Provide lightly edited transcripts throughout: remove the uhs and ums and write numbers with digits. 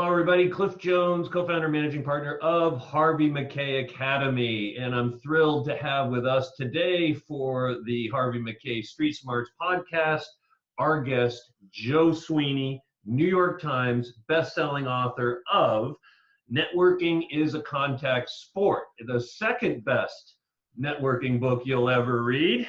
Hello, everybody. Cliff Jones, co-founder, managing partner of Harvey Mackay Academy. And I'm thrilled to have with us today for the Harvey Mackay Street Smarts podcast, our guest, Joe Sweeney, New York Times bestselling author of Networking is a Contact Sport, the second best networking book you'll ever read.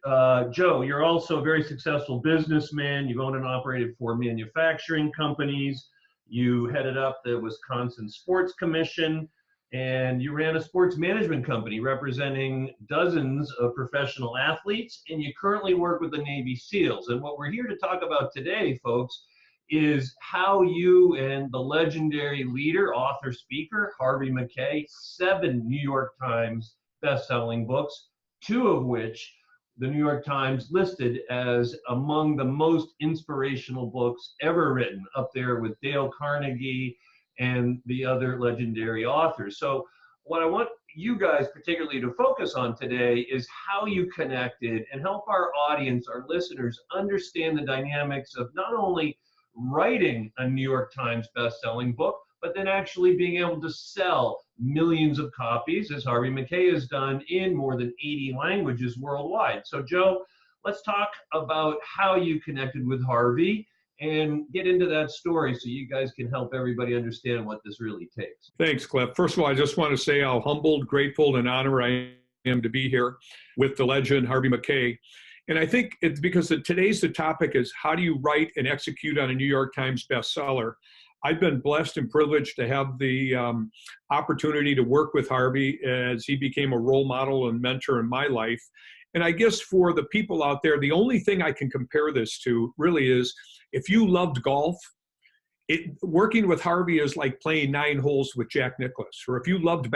Joe, you're also a very successful businessman. You've owned and operated 4 manufacturing companies. You headed up the Wisconsin Sports Commission, and you ran a sports management company representing dozens of professional athletes, and you currently work with the Navy SEALs. And what we're here to talk about today, folks, is how you and the legendary leader, author, speaker, Harvey Mackay, 7 New York Times best-selling books, 2 of which the New York Times listed as among the most inspirational books ever written, up there with Dale Carnegie and the other legendary authors. So what I want you guys particularly to focus on today is how you connected and help our audience, our listeners, understand the dynamics of not only writing a New York Times best-selling book, but then actually being able to sell millions of copies, as Harvey Mackay has done in more than 80 languages worldwide. So Joe, let's talk about how you connected with Harvey and get into that story so you guys can help everybody understand what this really takes. Thanks, Cliff. First of all, I just want to say how humbled, grateful, and honored I am to be here with the legend Harvey Mackay. And I think it's because today's the topic is how do you write and execute on a New York Times bestseller? I've been blessed and privileged to have the opportunity to work with Harvey as he became a role model and mentor in my life. And I guess for the people out there, the only thing I can compare this to really is if you loved golf, working with Harvey is like playing 9 holes with Jack Nicklaus. Or if you loved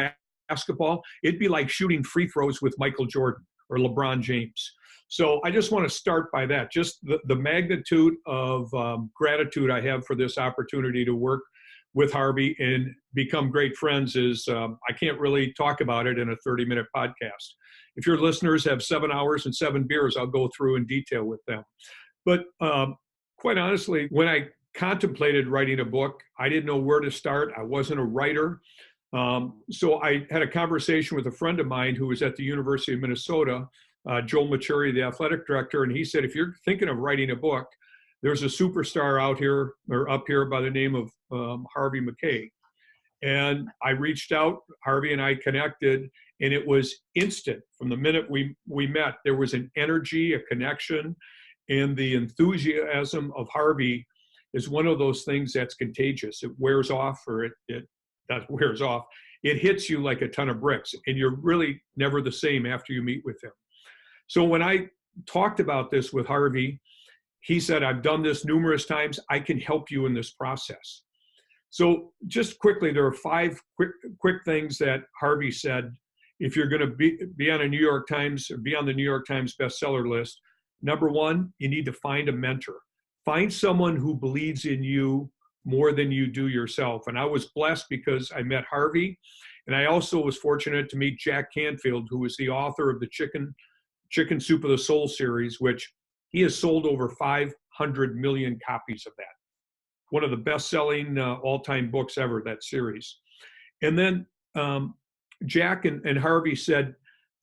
basketball, it'd be like shooting free throws with Michael Jordan or LeBron James. So I just want to start by that. Just the magnitude of gratitude I have for this opportunity to work with Harvey and become great friends is I can't really talk about it in a 30-minute podcast. If your listeners have 7 hours and 7 beers, I'll go through in detail with them. But quite honestly, when I contemplated writing a book, I didn't know where to start. I wasn't a writer. So I had a conversation with a friend of mine who was at the University of Minnesota, Joel Maturi, the athletic director, and he said, if you're thinking of writing a book, there's a superstar out here or up here by the name of Harvey Mackay. And I reached out, Harvey and I connected, and it was instant. From the minute we met, there was an energy, a connection, and the enthusiasm of Harvey is one of those things that's contagious. It wears off, or it wears off. It hits you like a ton of bricks, and you're really never the same after you meet with him. So when I talked about this with Harvey, he said, I've done this numerous times. I can help you in this process. So just quickly, there are 5 quick things that Harvey said. If you're going to be on a New York Times or be on the New York Times bestseller list, number 1, you need to find a mentor. Find someone who believes in you more than you do yourself. And I was blessed because I met Harvey. And I also was fortunate to meet Jack Canfield, who was the author of the Chicken Soup of the Soul series, which he has sold over 500 million copies of that. One of the best-selling all-time books ever, that series. And then Jack and Harvey said,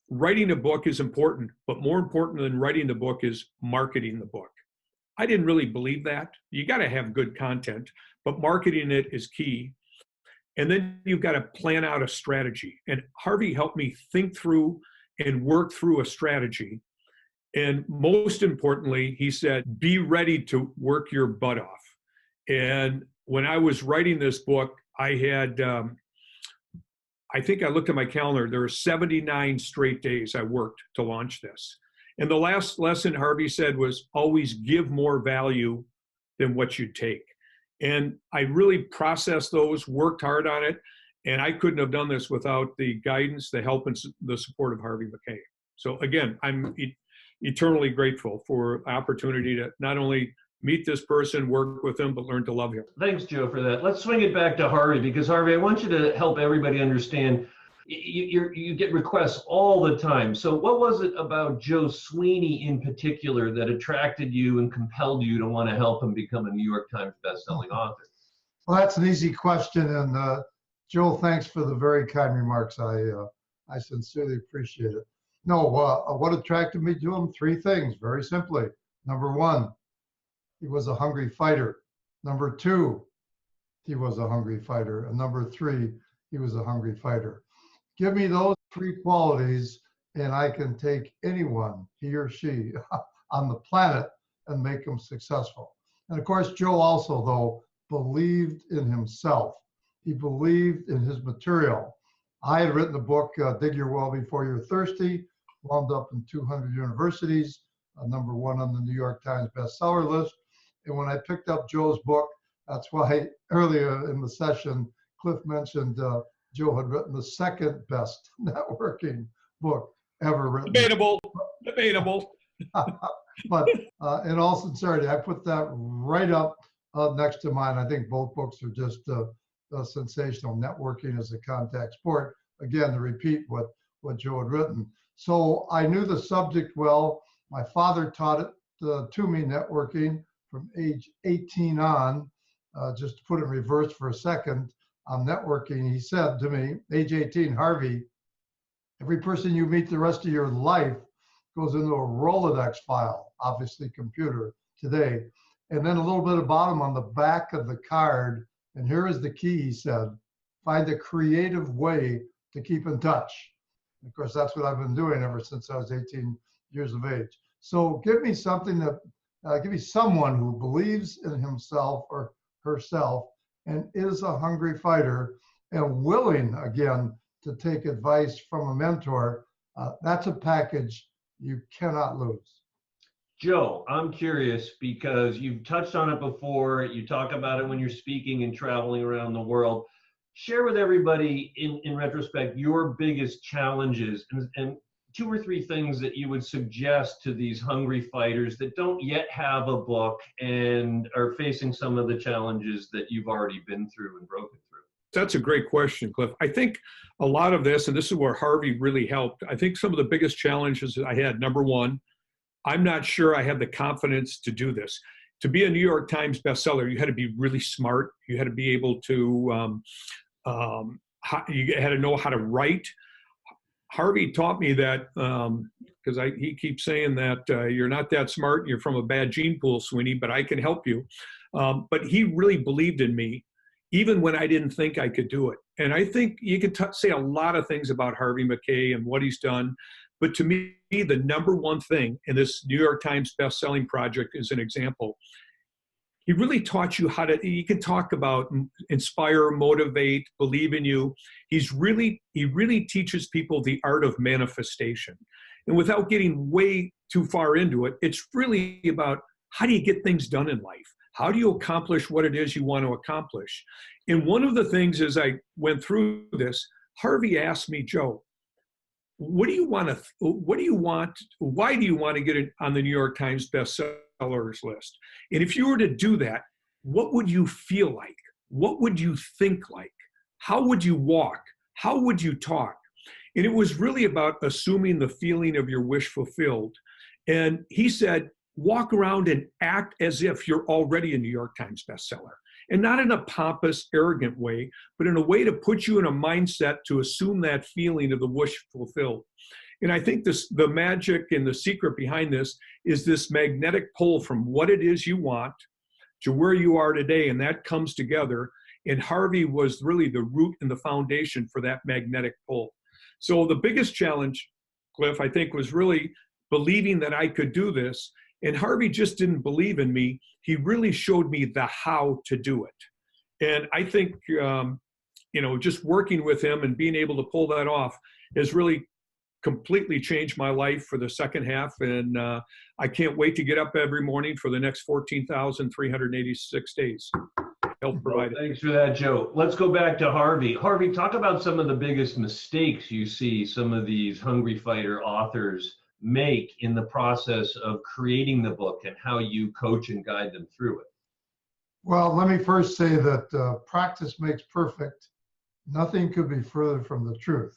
writing a book is important, but more important than writing the book is marketing the book. I didn't really believe that. You got to have good content, but marketing it is key. And then you've got to plan out a strategy. And Harvey helped me think through and work through a strategy. And most importantly, he said, be ready to work your butt off. And when I was writing this book, I had, I think I looked at my calendar, there were 79 straight days I worked to launch this. And the last lesson Harvey said was always give more value than what you take. And I really processed those, worked hard on it. And I couldn't have done this without the guidance, the help, and the support of Harvey Mackay. So again, I'm eternally grateful for the opportunity to not only meet this person, work with him, but learn to love him. Thanks, Joe, for that. Let's swing it back to Harvey, because Harvey, I want you to help everybody understand. You get requests all the time. So what was it about Joe Sweeney in particular that attracted you and compelled you to want to help him become a New York Times bestselling author? Well, that's an easy question, and Joel, thanks for the very kind remarks. I sincerely appreciate it. No, what attracted me to him? Three things, very simply. Number one, he was a hungry fighter. Number two, he was a hungry fighter. And number three, he was a hungry fighter. Give me those three qualities, and I can take anyone, he or she, on the planet and make them successful. And of course, Joe also, though, believed in himself. He believed in his material. I had written a book, Dig Your Well Before You're Thirsty, wound up in 200 universities, #1 on the New York Times bestseller list. And when I picked up Joe's book, that's why earlier in the session, Cliff mentioned Joe had written the second best networking book ever written. Debatable. But in all sincerity, I put that right up next to mine. I think both books are just sensational. Networking as a contact sport. Again, to repeat what Joe had written. So I knew the subject well. My father taught it to me, networking, from age 18 on. Just to put it in reverse for a second, on networking, he said to me, age 18, Harvey, every person you meet the rest of your life goes into a Rolodex file, obviously computer today. And then a little bit about him on the back of the card. And here is the key, he said, find a creative way to keep in touch. Of course, that's what I've been doing ever since I was 18 years of age. So give me something that, give me someone who believes in himself or herself and is a hungry fighter and willing, again, to take advice from a mentor. That's a package you cannot lose. Joe, I'm curious because you've touched on it before. You talk about it when you're speaking and traveling around the world. Share with everybody, in retrospect, your biggest challenges and 2 or 3 things that you would suggest to these hungry fighters that don't yet have a book and are facing some of the challenges that you've already been through and broken through. That's a great question, Cliff. I think a lot of this, and this is where Harvey really helped, I think some of the biggest challenges that I had, number one, I'm not sure I have the confidence to do this. To be a New York Times bestseller, you had to be really smart. You had to be able to, you had to know how to write. Harvey taught me that, because he keeps saying that you're not that smart, you're from a bad gene pool, Sweeney, but I can help you. But he really believed in me, even when I didn't think I could do it. And I think you could say a lot of things about Harvey Mackay and what he's done. But to me, the number one thing, and this New York Times best-selling project is an example, he really taught you how to, you can talk about inspire, motivate, believe in you. He really teaches people the art of manifestation. And without getting way too far into it, it's really about how do you get things done in life? How do you accomplish what it is you want to accomplish? And one of the things as I went through this, Harvey asked me, Joe, why do you want to get it on the New York Times bestsellers list? And if you were to do that, what would you feel like? What would you think like? How would you walk? How would you talk? And it was really about assuming the feeling of your wish fulfilled. And he said, walk around and act as if you're already a New York Times bestseller. And not in a pompous, arrogant way, but in a way to put you in a mindset to assume that feeling of the wish fulfilled. And I think the magic and the secret behind this is this magnetic pull from what it is you want to where you are today, and that comes together. And Harvey was really the root and the foundation for that magnetic pull. So the biggest challenge, Cliff, I think, was really believing that I could do this. And Harvey just didn't believe in me. He really showed me the how to do it. And I think, just working with him and being able to pull that off has really completely changed my life for the second half. And I can't wait to get up every morning for the next 14,386 days. Help provide it. Thanks for that, Joe. Let's go back to Harvey. Harvey, talk about some of the biggest mistakes you see some of these hungry fighter authors make in the process of creating the book and how you coach and guide them through it. Well, let me first say that practice makes perfect. Nothing could be further from the truth.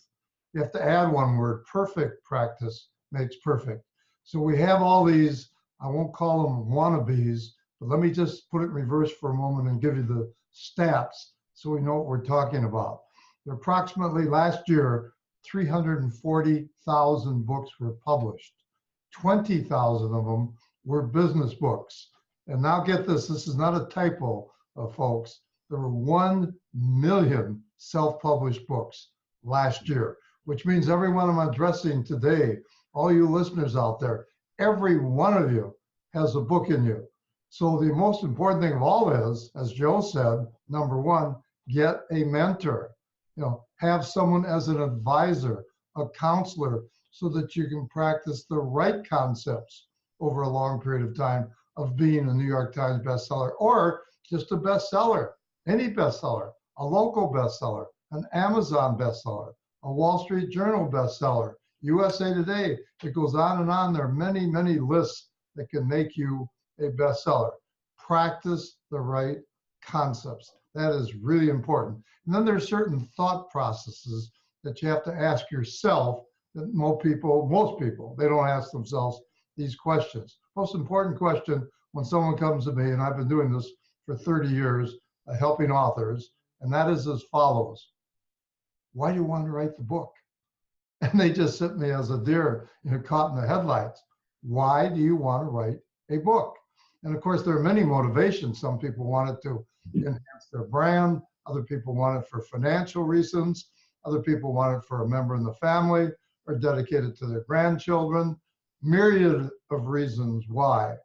You have to add one word: perfect practice makes perfect. So we have all these, I won't call them wannabes, but let me just put it in reverse for a moment and give you the stats so we know what we're talking about. There approximately last year, 340,000 books were published. 20,000 of them were business books. And now get this is not a typo, folks. There were 1 million self-published books last year, which means everyone I'm addressing today, all you listeners out there, every one of you has a book in you. So the most important thing of all is, as Joe said, number one, get a mentor. Have someone as an advisor, a counselor, so that you can practice the right concepts over a long period of time of being a New York Times bestseller, or just a bestseller, any bestseller, a local bestseller, an Amazon bestseller, a Wall Street Journal bestseller, USA Today. It goes on and on. There are many, many lists that can make you a bestseller. Practice the right concepts. That is really important. And then there's certain thought processes that you have to ask yourself that most people, they don't ask themselves these questions. Most important question when someone comes to me, and I've been doing this for 30 years, helping authors, and that is as follows. Why do you want to write the book? And they just sit me as a deer, caught in the headlights. Why do you want to write a book? And of course, there are many motivations. Some people want it to enhance their brand. Other people want it for financial reasons. Other people want it for a member in the family or dedicated to their grandchildren. Myriad of reasons why.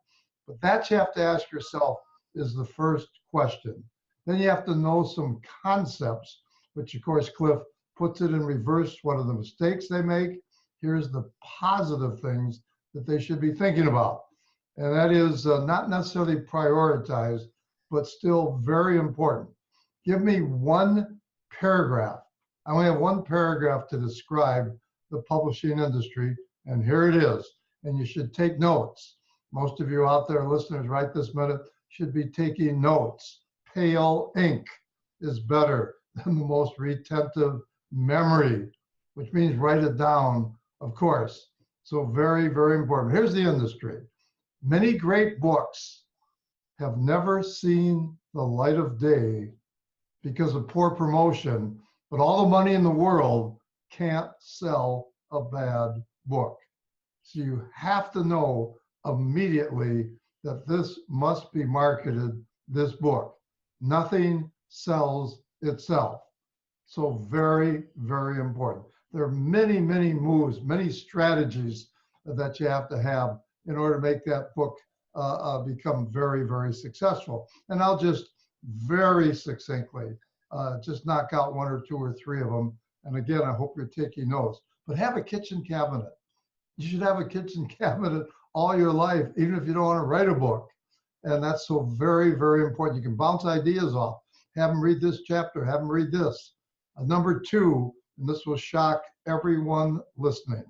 But that you have to ask yourself is the first question. Then you have to know some concepts, which of course Cliff puts it in reverse. What are the mistakes they make? Here's the positive things that they should be thinking about. And that is not necessarily prioritized, but still very important. Give me one paragraph. I only have one paragraph to describe the publishing industry, and here it is. And you should take notes. Most of you out there, listeners, right this minute, should be taking notes. Pale ink is better than the most retentive memory, which means write it down, of course. So very, very important. Here's the industry. Many great books have never seen the light of day because of poor promotion, but all the money in the world can't sell a bad book. So you have to know immediately that this must be marketed, this book. Nothing sells itself. So very, very important. There are many, many moves, many strategies that you have to have in order to make that book become very, very successful. And I'll just very succinctly just knock out one or two or three of them. And again, I hope you're taking notes. But have a kitchen cabinet. You should have a kitchen cabinet all your life, even if you don't want to write a book. And that's so very, very important. You can bounce ideas off. Have them read this chapter. Have them read this. Number two, and this will shock everyone listening,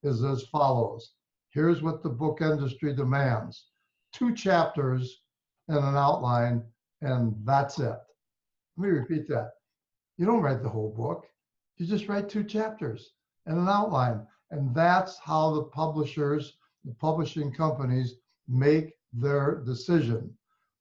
is as follows. Here's what the book industry demands. 2 chapters and an outline, and that's it. Let me repeat that. You don't write the whole book. You just write 2 chapters and an outline. And that's how the publishers, the publishing companies make their decision.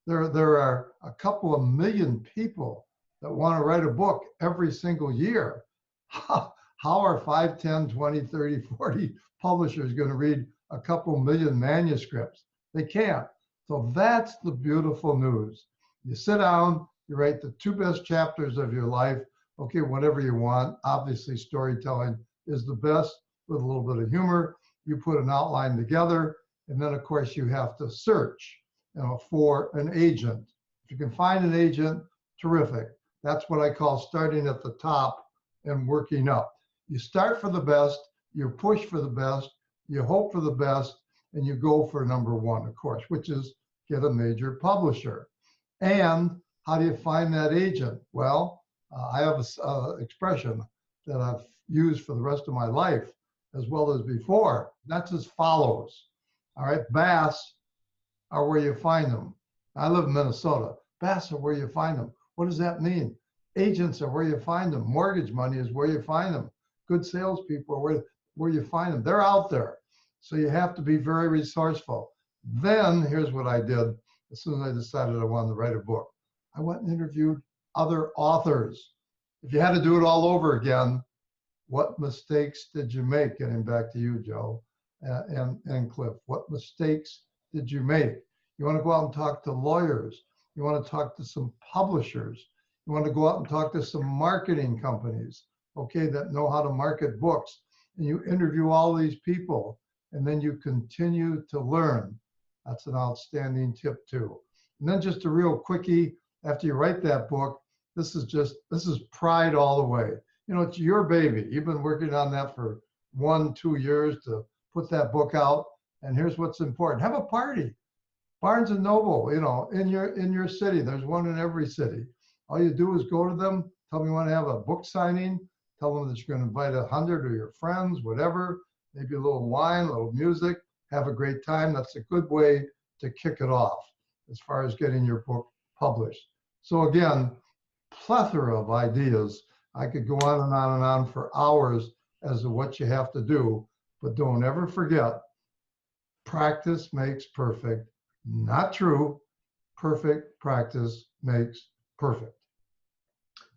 There are a couple of million people that want to write a book every single year. How are 5, 10, 20, 30, 40 publishers going to read a couple million manuscripts? They can't. So that's the beautiful news. You sit down, you write the 2 best chapters of your life. Okay, whatever you want. Obviously, storytelling is the best with a little bit of humor. You put an outline together, and then, of course, you have to search for an agent. If you can find an agent, terrific. That's what I call starting at the top and working up. You start for the best, you push for the best, you hope for the best, and you go for number 1, of course, which is get a major publisher. And how do you find that agent? Well, I have an expression that I've used for the rest of my life as well as before. That's as follows. All right, bass are where you find them. I live in Minnesota. Bass are where you find them. What does that mean? Agents are where you find them. Mortgage money is where you find them. Good salespeople are where you find them. They're out there. So you have to be very resourceful. Then here's what I did as soon as I decided I wanted to write a book. I went and interviewed other authors. If you had to do it all over again, what mistakes did you make? Getting back to you, Joe, and Cliff, what mistakes did you make? You want to go out and talk to lawyers. You want to talk to some publishers. You want to go out and talk to some marketing companies, okay, that know how to market books. And you interview all these people, and then you continue to learn. That's an outstanding tip too. And then just a real quickie, after you write that book, this is pride all the way. You know, it's your baby. You've been working on that for 1-2 years to put that book out. And here's what's important. Have a party. Barnes and Noble, you know, in your city. There's one in every city. All you do is go to them, tell them you want to have a book signing, tell them that you're going to invite 100 of your friends, whatever, maybe a little wine, a little music, have a great time. That's a good way to kick it off as far as getting your book published. So again, plethora of ideas. I could go on and on and on for hours as to what you have to do, but don't ever forget, practice makes perfect. Not true. Perfect practice makes perfect.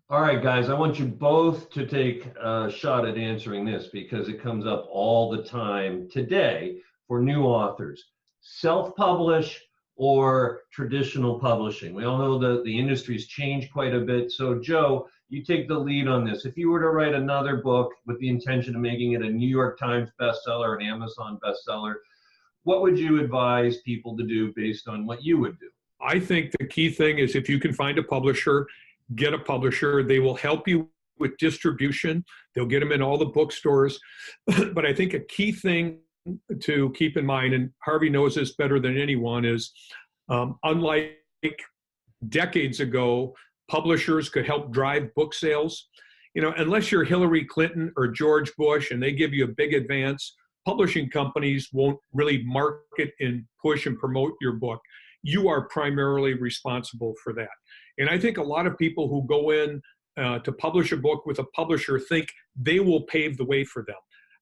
All right, guys, I want you both to take a shot at answering this because it comes up all the time today for new authors. Self-publish or traditional publishing? We all know that the industry's changed quite a bit. So Joe, you take the lead on this. If you were to write another book with the intention of making it a New York Times bestseller, an Amazon bestseller, what would you advise people to do based on what you would do? I think the key thing is if you can find a publisher, get a publisher. They will help you with distribution. They'll get them in all the bookstores. But I think a key thing to keep in mind, and Harvey knows this better than anyone, is unlike decades ago, publishers could help drive book sales. You know, unless you're Hillary Clinton or George Bush and they give you a big advance, publishing companies won't really market and push and promote your book. You are primarily responsible for that. And I think a lot of people who go in to publish a book with a publisher think they will pave the way for them.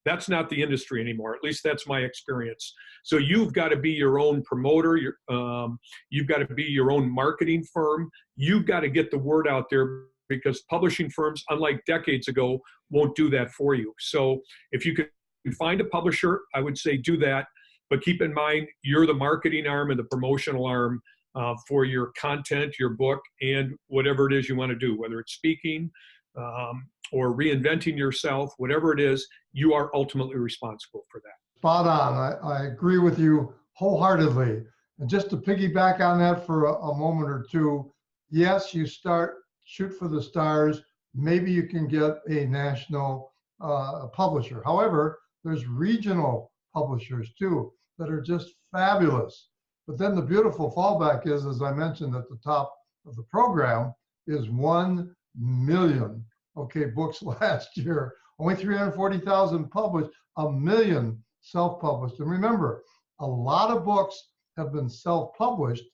That's not the industry anymore. At least that's my experience. So you've got to be your own promoter. You've got to be your own marketing firm. You've got to get the word out there because publishing firms, unlike decades ago, won't do that for you. So if you could find a publisher, I would say do that. But keep in mind, you're the marketing arm and the promotional arm for your content, your book, and whatever it is you want to do, whether it's speaking or reinventing yourself, whatever it is, you are ultimately responsible for that. Spot on. I agree with you wholeheartedly. And just to piggyback on that for a moment or two, yes, you shoot for the stars. Maybe you can get a national publisher. However, there's regional publishers too that are just fabulous. But then the beautiful fallback is, as I mentioned at the top of the program, is 1 million, books last year. Only 340,000 published, 1 million self-published. And remember, a lot of books have been self-published,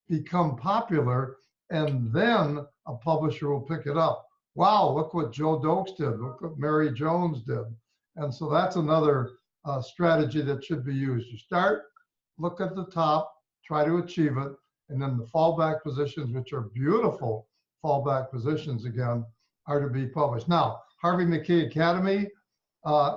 become popular, and then a publisher will pick it up. Wow, look what Joe Dokes did. Look what Mary Jones did. And so that's another strategy that should be used. You start, look at the top, try to achieve it, and then the fallback positions, which are beautiful fallback positions again, are to be published. Now, Harvey Mackay Academy,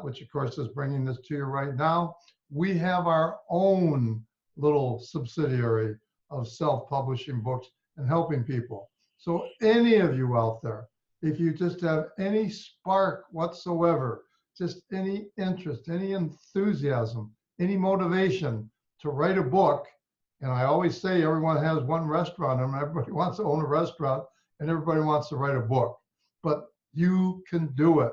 which of course is bringing this to you right now, we have our own little subsidiary of self-publishing books and helping people. So any of you out there, if you just have any spark whatsoever, just any interest, any enthusiasm, any motivation to write a book, and I always say everyone has one restaurant and everybody wants to own a restaurant and everybody wants to write a book, but you can do it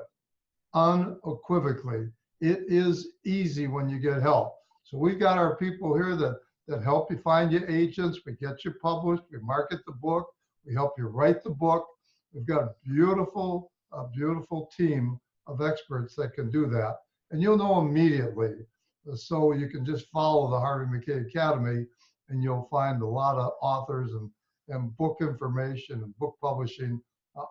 unequivocally. It is easy when you get help. So we've got our people here that help you find your agents. We get you published. We market the book. We help you write the book. We've got a beautiful team of experts that can do that. And you'll know immediately. So you can just follow the Harvey Mackay Academy and you'll find a lot of authors and book information and book publishing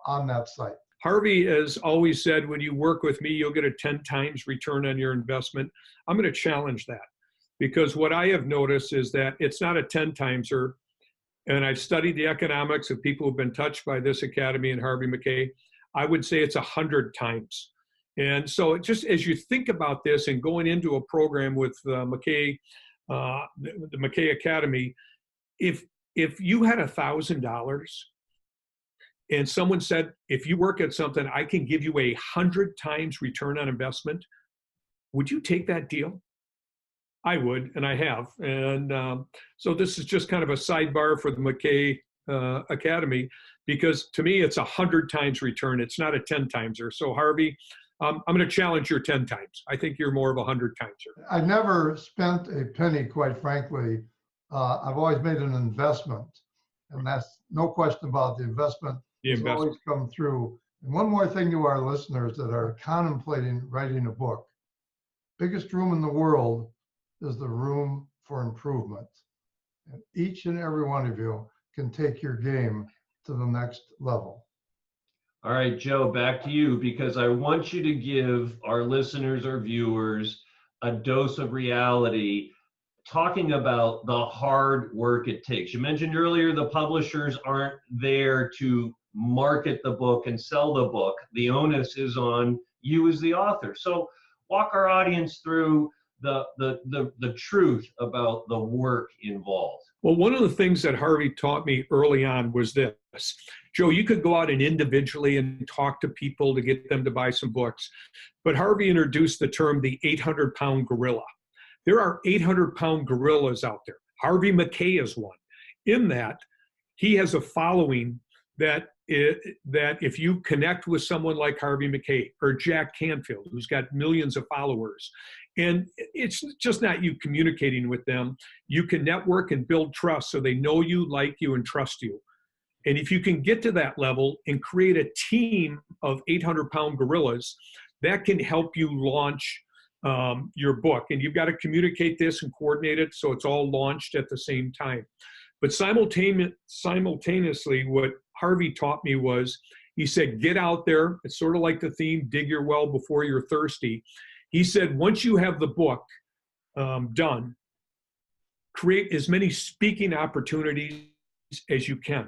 on that site. Harvey has always said, when you work with me, you'll get a 10 times return on your investment. I'm going to challenge that because what I have noticed is that it's not a 10 timeser. and I've studied the economics of people who've been touched by this academy and Harvey Mackay, I would say it's 100 times. And so just as you think about this and going into a program with Mackay, the Mackay Academy, if you had $1,000 and someone said, if you work at something, I can give you 100 times return on investment, would you take that deal? I would, and I have. And so this is just kind of a sidebar for the Mackay Academy, because to me, it's 100 times return. It's not a 10 timeser. So Harvey, I'm going to challenge your 10 times. I think you're more of a 100 timeser. I never spent a penny, quite frankly. I've always made an investment, and that's no question about the investment. It's always come through. And one more thing to our listeners that are contemplating writing a book. Biggest room in the world is the room for improvement. And each and every one of you can take your game to the next level. All right, Joe, back to you, because I want you to give our listeners or viewers a dose of reality, talking about the hard work it takes. You mentioned earlier the publishers aren't there to market the book and sell the book. The onus is on you as the author. So walk our audience through the truth about the work involved. Well, one of the things that Harvey taught me early on was this. Joe, you could go out and individually and talk to people to get them to buy some books. But Harvey introduced the term the 800-pound gorilla. There are 800-pound gorillas out there. Harvey Mackay is one. In that, he has a following that if you connect with someone like Harvey Mackay or Jack Canfield, who's got millions of followers, and it's just not you communicating with them, you can network and build trust so they know you, like you, and trust you. And if you can get to that level and create a team of 800-pound gorillas, that can help you launch your book. And you've got to communicate this and coordinate it so it's all launched at the same time. But simultaneously, what Harvey taught me was, he said, get out there. It's sort of like the theme, dig your well before you're thirsty. He said, once you have the book done, create as many speaking opportunities as you can.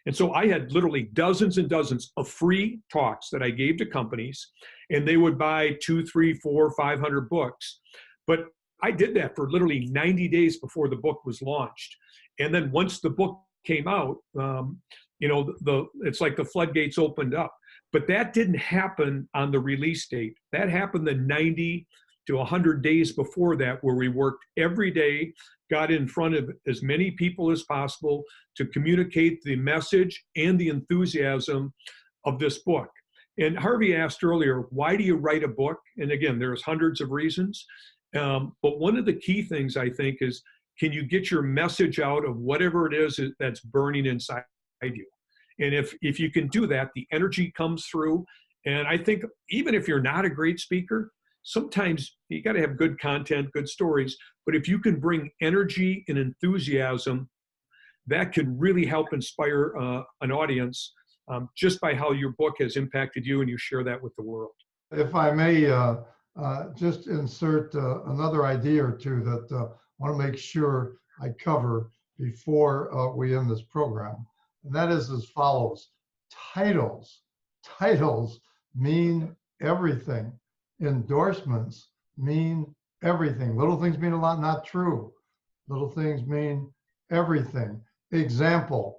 And so I had literally dozens and dozens of free talks that I gave to companies, and they would buy 200, 300, 400, 500 books. But I did that for literally 90 days before the book was launched. And then once the book came out, it's like the floodgates opened up. But that didn't happen on the release date. That happened the 90 to 100 days before that, where we worked every day, got in front of as many people as possible to communicate the message and the enthusiasm of this book. And Harvey asked earlier, why do you write a book? And again, there's hundreds of reasons. But one of the key things, I think, is, can you get your message out of whatever it is that's burning inside you? And if you can do that, the energy comes through. And I think even if you're not a great speaker, sometimes you got to have good content, good stories. But if you can bring energy and enthusiasm, that can really help inspire an audience just by how your book has impacted you, and you share that with the world. If I may just insert another idea or two that I want to make sure I cover before we end this program. And that is as follows. Titles mean everything. Endorsements mean everything. Little things mean a lot, not true. Little things mean everything. Example,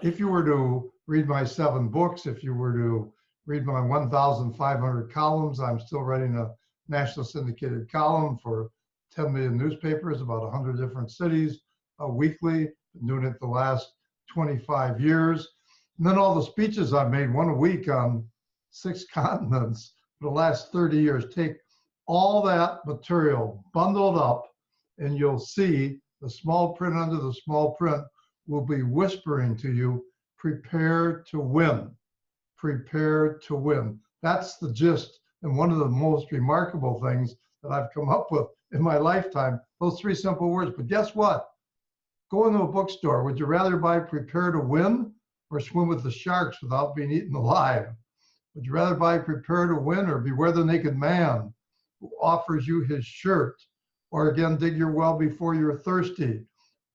if you were to read my 7 books, if you were to read my 1,500 columns, I'm still writing a national syndicated column for 10 million newspapers, about 100 different cities weekly. Been doing it the last 25 years. And then all the speeches I've made, one a week on 6 continents for the last 30 years. Take all that material bundled up, and you'll see the small print under the small print will be whispering to you, prepare to win. Prepare to win. That's the gist, and one of the most remarkable things that I've come up with in my lifetime, those 3 simple words. But guess what? Go into a bookstore. Would you rather buy Prepare to Win or Swim with the Sharks without being eaten alive? Would you rather buy Prepare to Win or Beware the Naked Man who offers you his shirt? Or again, Dig Your Well Before You're Thirsty?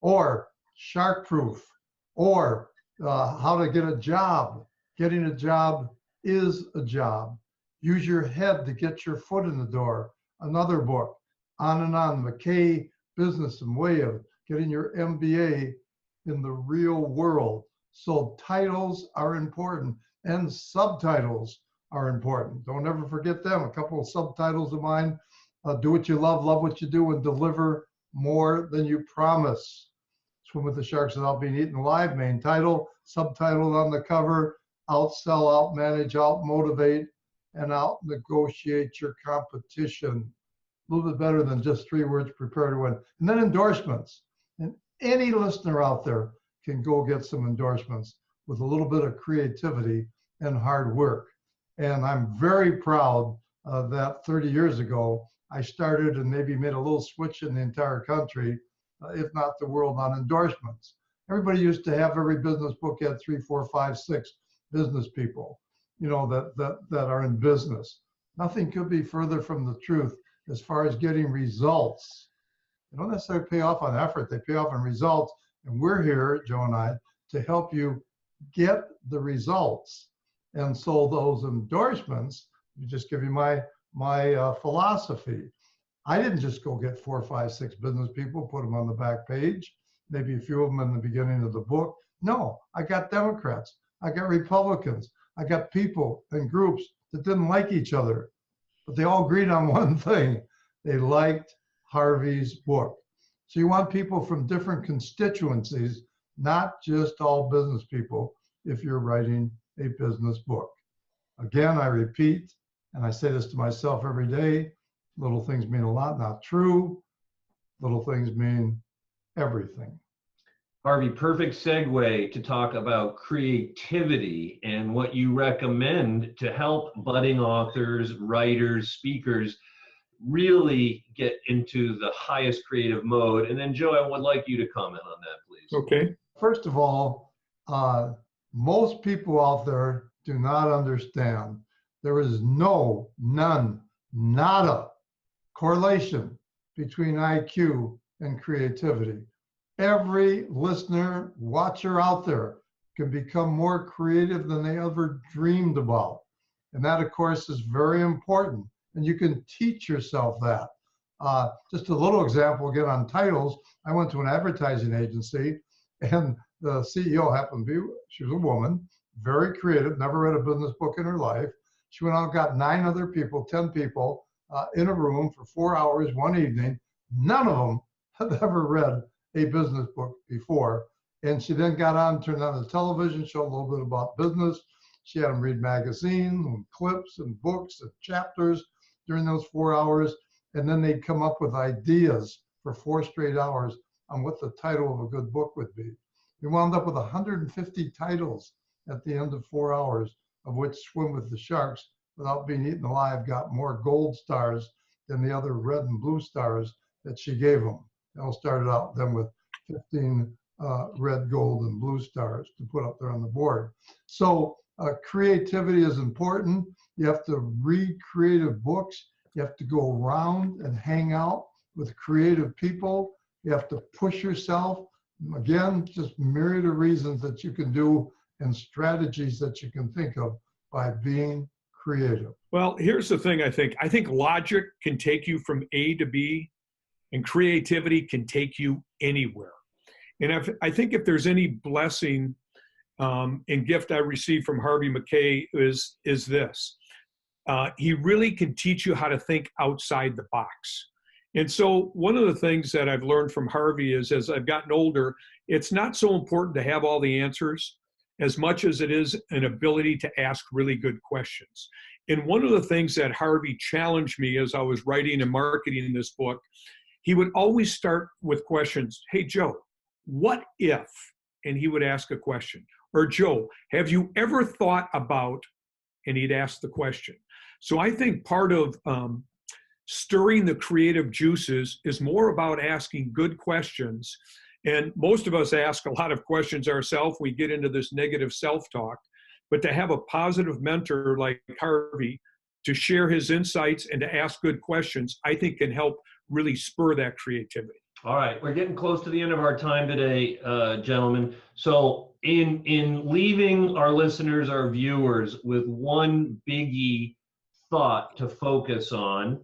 Or Shark Proof, or how to get a job. Getting a job is a job. Use your head to get your foot in the door. Another book, on and on. Mackay Business and Way of Getting Your MBA in the Real World. So titles are important and subtitles are important. Don't ever forget them. A couple of subtitles of mine: do what you love what you do, and deliver more than you promise. Swim with the Sharks Without Being Eaten Alive. Main title, subtitled on the cover: outsell, outmanage, outmotivate, and out-negotiate your competition. A little bit better than just 3 words: prepare to win. And then endorsements. And any listener out there can go get some endorsements with a little bit of creativity and hard work. And I'm very proud that 30 years ago, I started and maybe made a little switch in the entire country, if not the world, on endorsements. Everybody used to have every business book had 3, 4, 5, 6 business people, that are in business. Nothing could be further from the truth as far as getting results. They don't necessarily pay off on effort, they pay off on results. And we're here, Joe and I, to help you get the results. And so those endorsements, just give you my philosophy. I didn't just go get 4, 5, 6 business people, put them on the back page, maybe a few of them in the beginning of the book. No, I got Democrats, I got Republicans, I got people and groups that didn't like each other, but they all agreed on one thing: they liked Harvey's book. So you want people from different constituencies, not just all business people, if you're writing a business book. Again, I repeat, and I say this to myself every day: little things mean a lot. Not true. Little things mean everything. Harvey, perfect segue to talk about creativity and what you recommend to help budding authors, writers, speakers really get into the highest creative mode. And then, Joe, I would like you to comment on that, please. Okay. First of all, most people out there do not understand there is none, nada correlation between IQ and creativity. Every listener, watcher out there can become more creative than they ever dreamed about. And that, of course, is very important. And you can teach yourself that. Just a little example again on titles. I went to an advertising agency, and the CEO happened to be, she was a woman, very creative, never read a business book in her life. She went out and got 9 other people, 10 people in a room for 4 hours one evening. None of them had ever read a business book before. And she then got on, turned on the television, showed a little bit about business. She had them read magazines and clips and books and chapters during those 4 hours. And then they'd come up with ideas for 4 straight hours on what the title of a good book would be. We wound up with 150 titles at the end of 4 hours, of which Swim with the Sharks Without Being Eaten Alive got more gold stars than the other red and blue stars that she gave them. They all started out then with 15 red, gold, and blue stars to put up there on the board. So creativity is important. You have to read creative books. You have to go around and hang out with creative people. You have to push yourself. Again, just myriad of reasons that you can do and strategies that you can think of by being creative. Well, here's the thing. I think logic can take you from A to B, and creativity can take you anywhere. And I think if there's any blessing and gift I received from Harvey Mackay is this. He really can teach you how to think outside the box. And so one of the things that I've learned from Harvey is, as I've gotten older, it's not so important to have all the answers as much as it is an ability to ask really good questions. And one of the things that Harvey challenged me as I was writing and marketing this book, he would always start with questions. Hey, Joe, what if? And he would ask a question. Or, Joe, have you ever thought about? And he'd ask the question. So I think part of stirring the creative juices is more about asking good questions. And most of us ask a lot of questions ourselves. We get into this negative self-talk. But to have a positive mentor like Harvey to share his insights and to ask good questions, I think can help really spur that creativity. All right, we're getting close to the end of our time today, gentlemen. So in leaving our listeners, our viewers, with one biggie thought to focus on,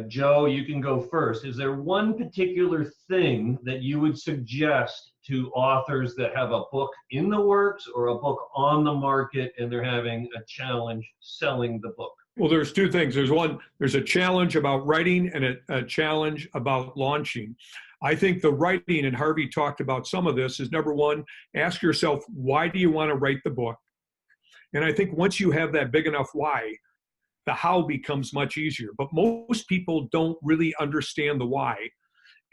Joe, you can go first. Is there one particular thing that you would suggest to authors that have a book in the works or a book on the market and they're having a challenge selling the book? Well, there's two things. There's a challenge about writing and a challenge about launching. I think the writing, and Harvey talked about some of this, is number one, ask yourself, why do you want to write the book? And I think once you have that big enough why, the how becomes much easier. But most people don't really understand the why.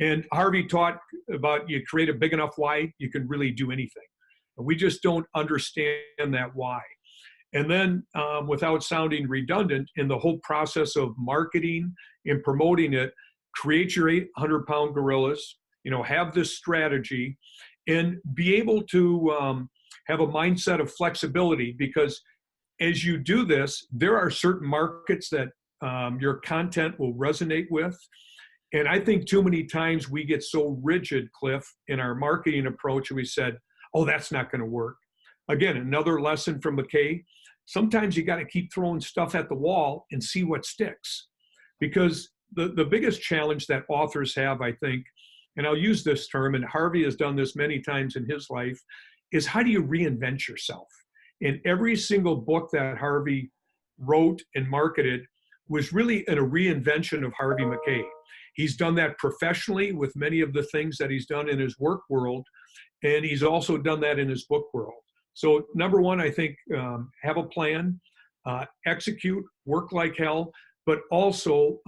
And Harvey taught about you create a big enough why, you can really do anything. And we just don't understand that why. And then without sounding redundant, in the whole process of marketing and promoting it, create your 800-pound gorillas, have this strategy and be able to have a mindset of flexibility, because as you do this, there are certain markets that your content will resonate with. And I think too many times we get so rigid, Cliff, in our marketing approach, and we said, oh, that's not going to work. Again, another lesson from Mackay, sometimes you got to keep throwing stuff at the wall and see what sticks. Because the biggest challenge that authors have, I think, and I'll use this term, and Harvey has done this many times in his life, is how do you reinvent yourself? And every single book that Harvey wrote and marketed was really a reinvention of Harvey Mackay. He's done that professionally with many of the things that he's done in his work world, and he's also done that in his book world. So number one, I think have a plan, execute, work like hell, but also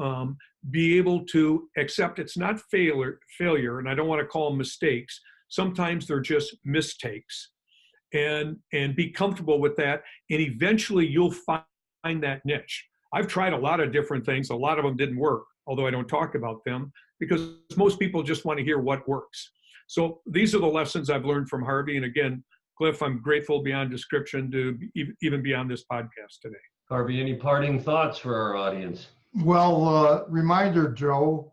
be able to accept it's not failure, and I don't want to call them mistakes. Sometimes they're just mistakes, and be comfortable with that, and eventually you'll find that niche. I've tried a lot of different things. A lot of them didn't work, although I don't talk about them, because most people just want to hear what works. So these are the lessons I've learned from Harvey. And again, Cliff, I'm grateful beyond description to even be on this podcast today. Harvey, any parting thoughts for our audience? Well, reminder, Joe,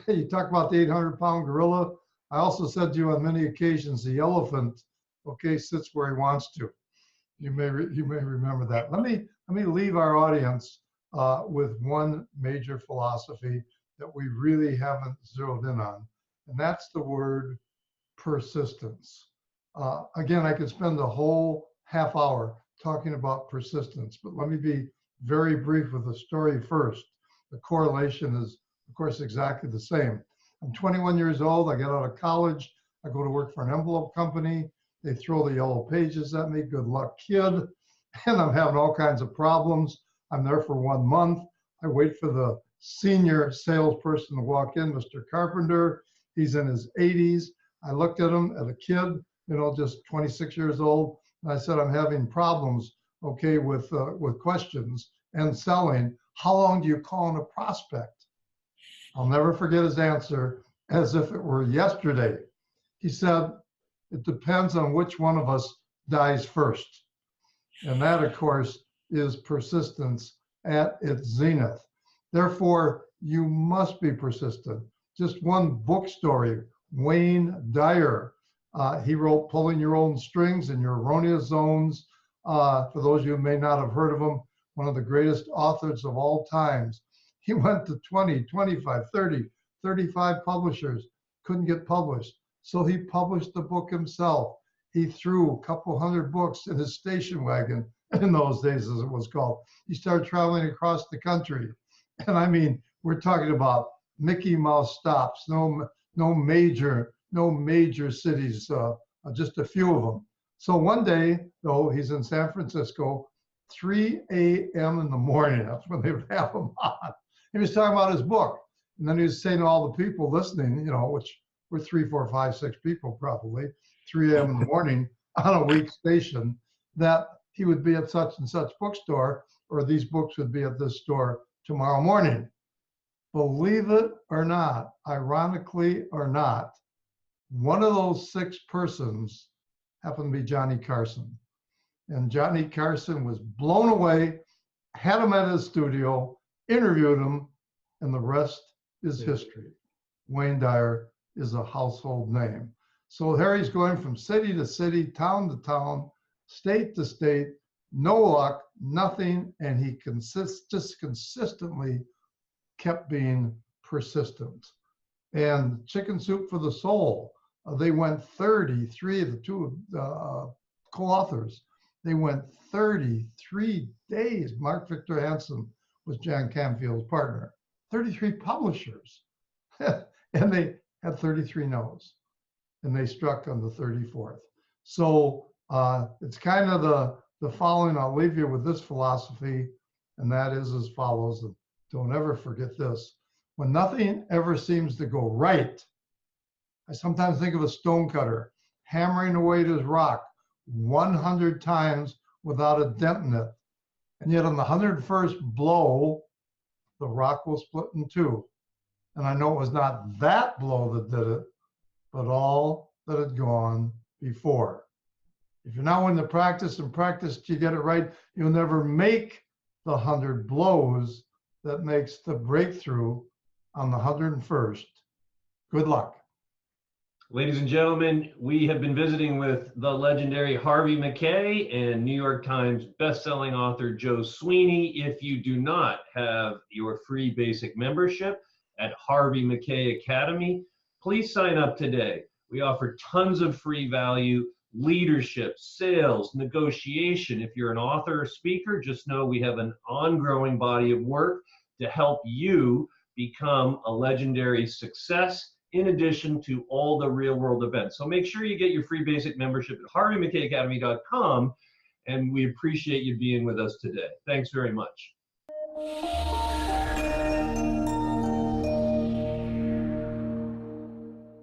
you talk about the 800-pound gorilla. I also said to you on many occasions, the elephant, sits where he wants to. You may remember that. Let me leave our audience with one major philosophy that we really haven't zeroed in on, and that's the word persistence. Again, I could spend the whole half hour talking about persistence, but let me be very brief with the story first. The correlation is, of course, exactly the same. I'm 21 years old. I get out of college. I go to work for an envelope company. They throw the yellow pages at me. Good luck, kid. And I'm having all kinds of problems. I'm there for 1 month. I wait for the senior salesperson to walk in, Mr. Carpenter. He's in his 80s. I looked at him as a kid, just 26 years old. And I said, I'm having problems, with questions and selling. How long do you call on a prospect? I'll never forget his answer, as if it were yesterday. He said, it depends on which one of us dies first. And that, of course, is persistence at its zenith. Therefore, you must be persistent. Just one book story, Wayne Dyer. He wrote Pulling Your Own Strings in Your Erroneous Zones. For those of you who may not have heard of him, one of the greatest authors of all times. He went to 20, 25, 30, 35 publishers, couldn't get published. So he published the book himself. He threw a couple hundred books in his station wagon, in those days, as it was called. He started traveling across the country. And I mean, we're talking about Mickey Mouse stops, no major cities, just a few of them. So one day, though, he's in San Francisco, 3 a.m. in the morning. That's when they would have him on. He was talking about his book. And then he was saying to all the people listening, which were 3, 4, 5, 6 people probably, 3 a.m. in the morning on a week station, that he would be at such and such bookstore, or these books would be at this store tomorrow morning. Believe it or not, ironically or not, one of those 6 persons happened to be Johnny Carson. And Johnny Carson was blown away, had him at his studio, interviewed him, and the rest is history. Wayne Dyer is a household name. So Harry's going from city to city, town to town, state to state, no luck, nothing, and he just consistently kept being persistent. And Chicken Soup for the Soul, they went 33, the two co-authors, they went 33 days. Mark Victor Hansen was Jan Canfield's partner. 33 publishers, and they had 33 no's, and they struck on the 34th. So it's kind of the following. I'll leave you with this philosophy, and that is as follows. And don't ever forget this. When nothing ever seems to go right, I sometimes think of a stonecutter hammering away at his rock 100 times without a dent in it. And yet on the 101st blow, the rock will split in two. And I know it was not that blow that did it, but all that had gone before. If you're now in the practice and practice to get it right, you'll never make the 100 blows that makes the breakthrough on the 101st. Good luck. Ladies and gentlemen, we have been visiting with the legendary Harvey Mackay and New York Times bestselling author Joe Sweeney. If you do not have your free basic membership at Harvey Mackay Academy, please sign up today. We offer tons of free value, leadership, sales, negotiation. If you're an author or speaker, just know we have an ongoing body of work to help you become a legendary success, in addition to all the real world events. So make sure you get your free basic membership at harveymackayacademy.com, and we appreciate you being with us today. Thanks very much.